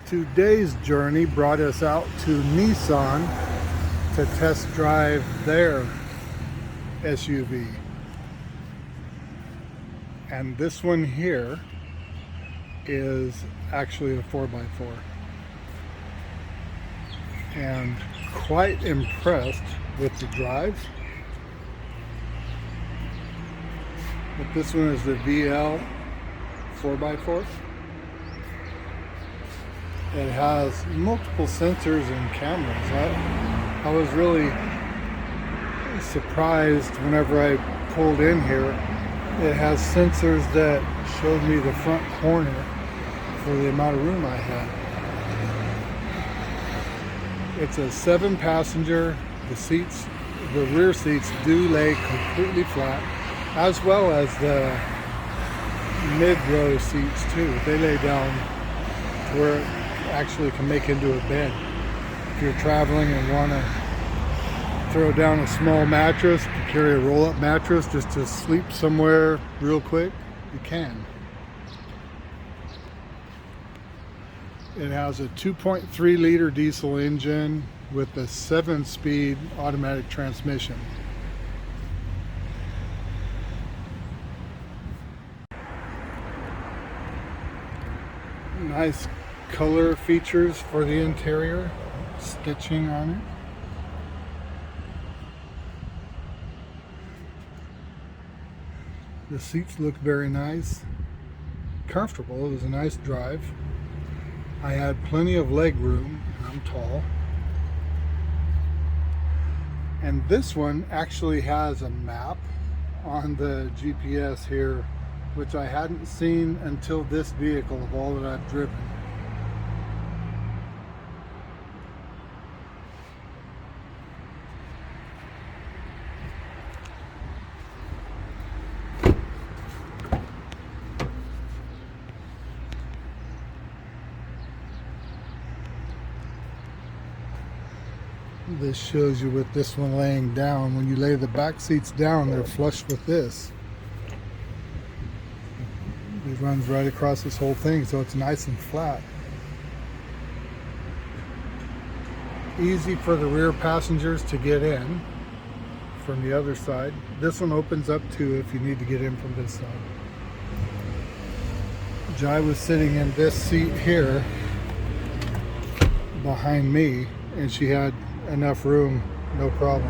Today's journey brought us out to Nissan to test drive their SUV. And this one here is actually a 4x4. And quite impressed with the drive. But this one is the VL 4x4. It has multiple sensors and cameras. I was really surprised whenever I pulled in here. It has sensors that showed me the front corner for the amount of room I had. It's a 7-passenger. The rear seats do lay completely flat, as well as the mid-row seats too. They lay down to where it actually can make into a bed. If you're traveling and want to throw down a small mattress, to carry a roll-up mattress just to sleep somewhere real quick, you can. It has a 2.3 liter diesel engine with a 7-speed automatic transmission. Nice color features for the interior, stitching on it. The seats look very nice, comfortable. It was a nice drive. I had plenty of leg room. I'm tall. And this one actually has a map on the GPS here, which I hadn't seen until this vehicle of all that I've driven. This shows you with this one laying down. When you lay the back seats down, they're flush with this. It runs right across this whole thing, so it's nice and flat. Easy for the rear passengers to get in from the other side. This one opens up too if you need to get in from this side. Jai was sitting in this seat here behind me, and she had enough room, no problem.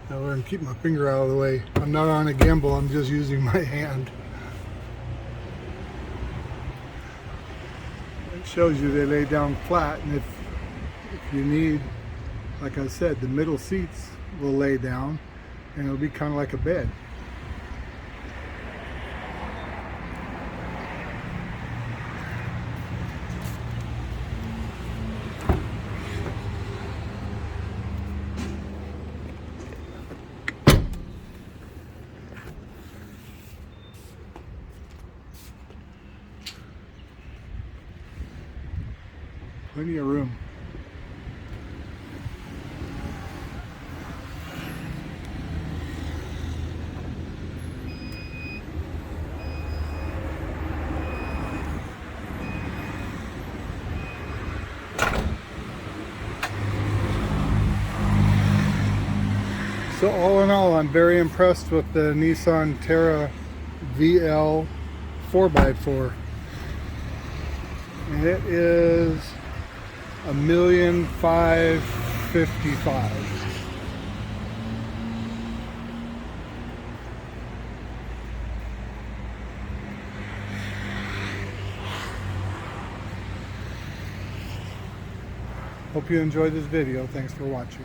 Now we're going to keep my finger out of the way. I'm not on a gimbal, I'm just using my hand. Shows you they lay down flat, and if you need, like I said, the middle seats will lay down and it'll be kind of like a bed. Plenty of room. So all in all, I'm very impressed with the Nissan Terra VL 4x4. And it is $1,555,000. Hope you enjoyed this video. Thanks for watching.